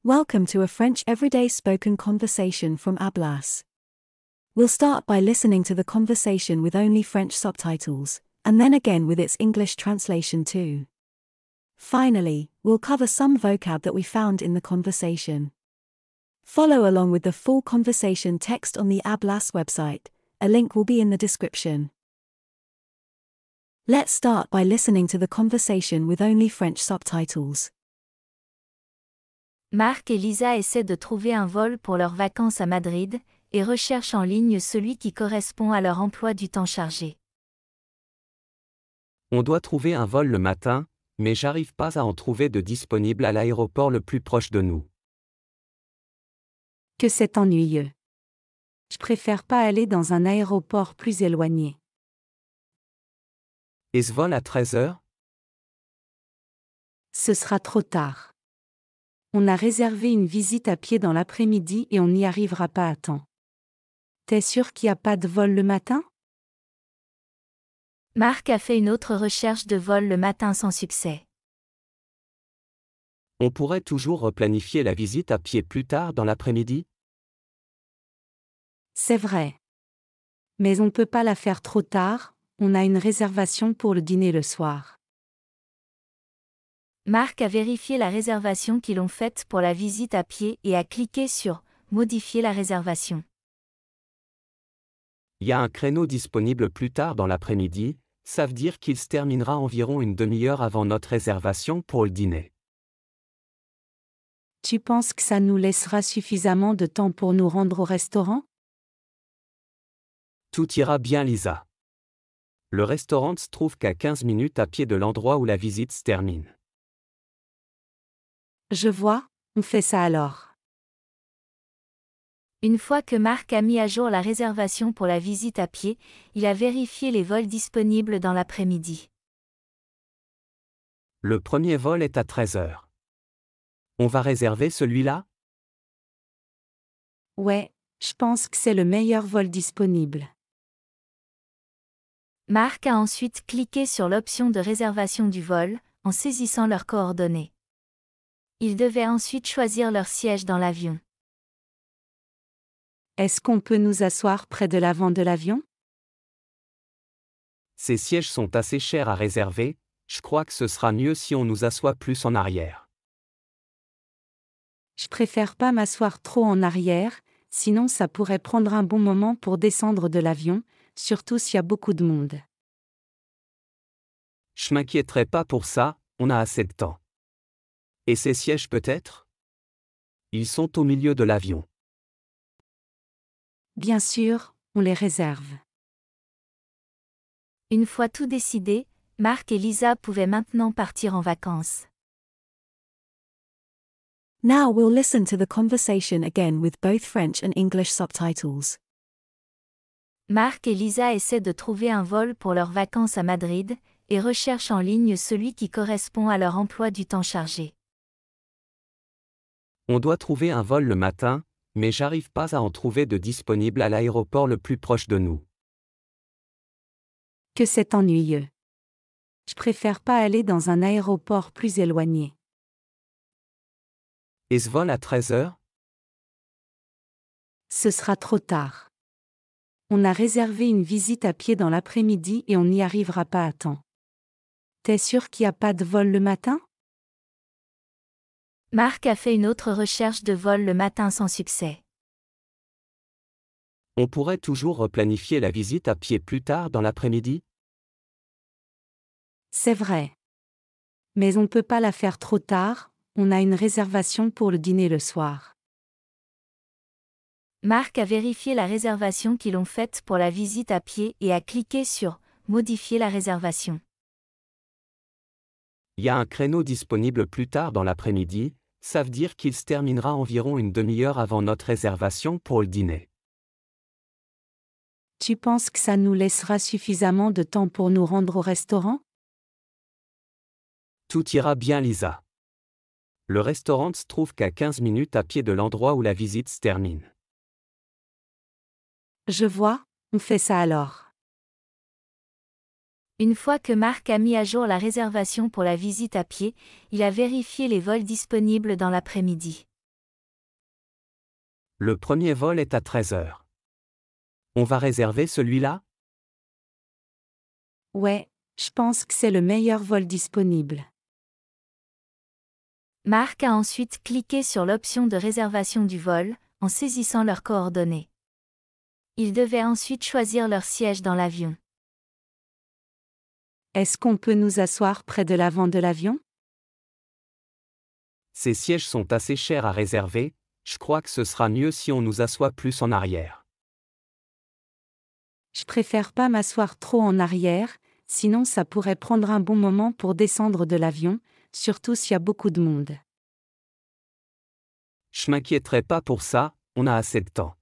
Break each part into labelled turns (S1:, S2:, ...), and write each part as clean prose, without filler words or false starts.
S1: Welcome to a French everyday spoken conversation from Ablas. We'll start by listening to the conversation with only French subtitles, and then again with its English translation too. Finally, we'll cover some vocab that we found in the conversation. Follow along with the full conversation text on the Ablas website. A link will be in the description. Let's start by listening to the conversation with only French subtitles.
S2: Marc et Lisa essaient de trouver un vol pour leurs vacances à Madrid, et recherchent en ligne celui qui correspond à leur emploi du temps chargé.
S3: On doit trouver un vol le matin, mais j'arrive pas à en trouver de disponible à l'aéroport le plus proche de nous.
S4: Que c'est ennuyeux. Je préfère pas aller dans un aéroport plus éloigné.
S3: Et ce vol à 13h?
S4: Ce sera trop tard. On a réservé une visite à pied dans l'après-midi et on n'y arrivera pas à temps. T'es sûr qu'il n'y a pas de vol le matin?
S2: Marc a fait une autre recherche de vol le matin sans succès.
S3: On pourrait toujours replanifier la visite à pied plus tard dans l'après-midi?
S4: C'est vrai. Mais on ne peut pas la faire trop tard, on a une réservation pour le dîner le soir.
S2: Marc a vérifié la réservation qu'ils ont faite pour la visite à pied et a cliqué sur « Modifier la réservation ».
S3: Il y a un créneau disponible plus tard dans l'après-midi, ça veut dire qu'il se terminera environ une demi-heure avant notre réservation pour le dîner.
S4: Tu penses que ça nous laissera suffisamment de temps pour nous rendre au restaurant?
S3: Tout ira bien, Lisa. Le restaurant se trouve qu'à 15 minutes à pied de l'endroit où la visite se termine.
S4: Je vois, on fait ça alors.
S2: Une fois que Marc a mis à jour la réservation pour la visite à pied, il a vérifié les vols disponibles dans l'après-midi.
S3: Le premier vol est à 13h. On va réserver celui-là?
S4: Ouais, je pense que c'est le meilleur vol disponible.
S2: Marc a ensuite cliqué sur l'option de réservation du vol, en saisissant leurs coordonnées. Ils devaient ensuite choisir leur siège dans l'avion.
S4: Est-ce qu'on peut nous asseoir près de l'avant de l'avion?
S3: Ces sièges sont assez chers à réserver, je crois que ce sera mieux si on nous assoit plus en arrière.
S4: Je préfère pas m'asseoir trop en arrière, sinon ça pourrait prendre un bon moment pour descendre de l'avion, surtout s'il y a beaucoup de monde.
S3: Je m'inquiéterai pas pour ça, on a assez de temps. Et ces sièges peut-être? Ils sont au milieu de l'avion.
S4: Bien sûr, on les réserve.
S2: Une fois tout décidé, Marc et Lisa pouvaient maintenant partir en vacances.
S1: Now we'll listen to the conversation again with both French and English subtitles.
S2: Marc et Lisa essaient de trouver un vol pour leurs vacances à Madrid, et recherchent en ligne celui qui correspond à leur emploi du temps chargé.
S3: On doit trouver un vol le matin, mais j'arrive pas à en trouver de disponible à l'aéroport le plus proche de nous.
S4: Que c'est ennuyeux. Je préfère pas aller dans un aéroport plus éloigné.
S3: Et ce vol à 13h?
S4: Ce sera trop tard. On a réservé une visite à pied dans l'après-midi et on n'y arrivera pas à temps. T'es sûr qu'il n'y a pas de vol le matin?
S2: Marc a fait une autre recherche de vol le matin sans succès.
S3: On pourrait toujours replanifier la visite à pied plus tard dans l'après-midi?
S4: C'est vrai. Mais on ne peut pas la faire trop tard, on a une réservation pour le dîner le soir.
S2: Marc a vérifié la réservation qu'ils ont faite pour la visite à pied et a cliqué sur « Modifier la réservation ».
S3: Il y a un créneau disponible plus tard dans l'après-midi, ça veut dire qu'il se terminera environ une demi-heure avant notre réservation pour le dîner.
S4: Tu penses que ça nous laissera suffisamment de temps pour nous rendre au restaurant?
S3: Tout ira bien, Lisa. Le restaurant se trouve qu'à 15 minutes à pied de l'endroit où la visite se termine.
S4: Je vois, on fait ça alors.
S2: Une fois que Marc a mis à jour la réservation pour la visite à pied, il a vérifié les vols disponibles dans l'après-midi.
S3: Le premier vol est à 13 heures. On va réserver celui-là?
S4: Ouais, je pense que c'est le meilleur vol disponible.
S2: Marc a ensuite cliqué sur l'option de réservation du vol, en saisissant leurs coordonnées. Il devait ensuite choisir leur siège dans l'avion.
S4: Est-ce qu'on peut nous asseoir près de l'avant de l'avion?
S3: Ces sièges sont assez chers à réserver, je crois que ce sera mieux si on nous assoit plus en arrière.
S4: Je préfère pas m'asseoir trop en arrière, sinon ça pourrait prendre un bon moment pour descendre de l'avion, surtout s'il y a beaucoup de monde.
S3: Je m'inquiéterai pas pour ça, on a assez de temps.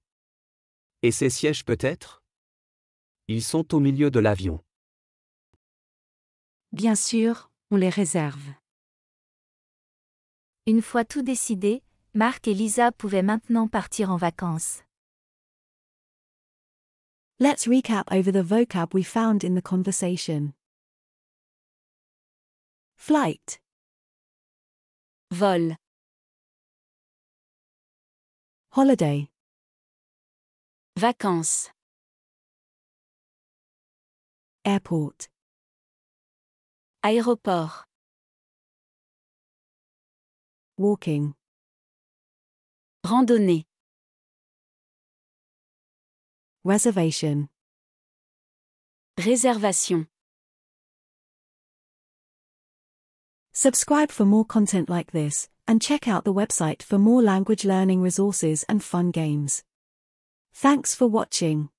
S3: Et ces sièges peut-être? Ils sont au milieu de l'avion.
S4: Bien sûr, on les réserve.
S2: Une fois tout décidé, Marc et Lisa pouvaient maintenant partir en vacances.
S1: Let's recap over the vocab we found in the conversation. Flight,
S4: Vol,
S1: holiday,
S4: vacances,
S1: airport,
S4: aéroport,
S1: walking,
S4: randonnée,
S1: reservation.
S4: réservation.
S1: Subscribe for more content like this, and check out the website for more language learning resources and fun games. Thanks for watching.